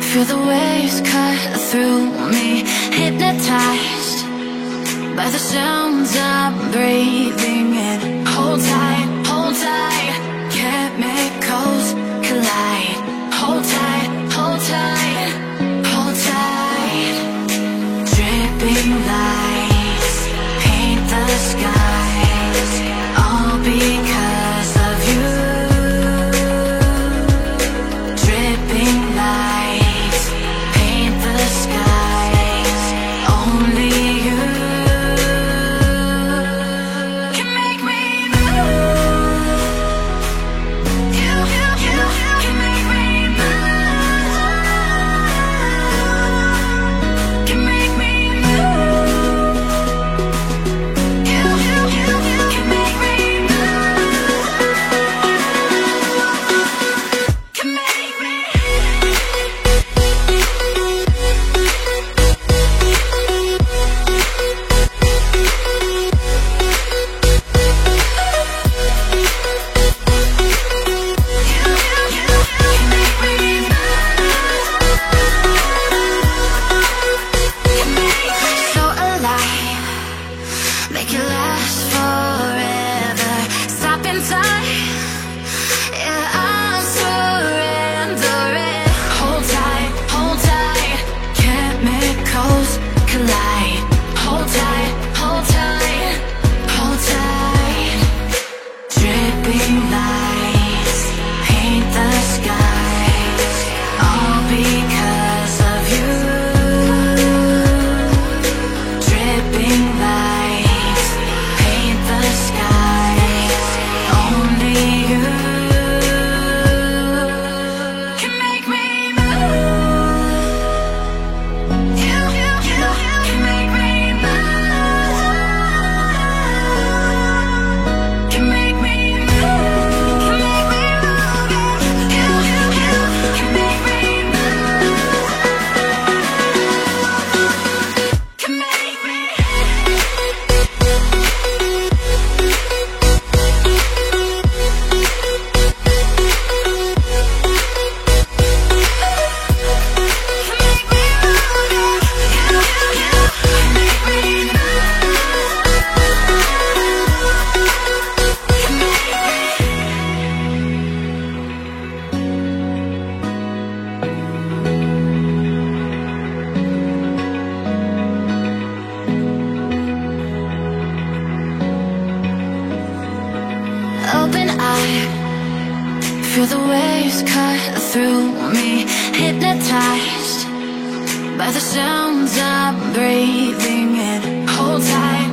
Feel the waves cut through me, hypnotized by the sounds I'm breathing in. Hold tight, chemicals collide. Hold tight, hold tight, hold tight. Dripping lights paint the skies, all because of you. Dripping lights paint the skies, only you can make me move. You can make me move. Can make me move. You can make me move. Can make me. So alive, make it last forever. Stop in time, yeah, I'm surrendering. Hold tight, chemicals collide. Hold tight, hold tight, hold tight. Dripping lights paint the skies, all because of you. Dripping lights paint the skies, only you can make me move. You can make me move. Can make me move. Can make me move. You can make me move. Can make me. Open eye, feel the waves cut through me, hypnotized by the sounds I'm breathing in. Hold tight.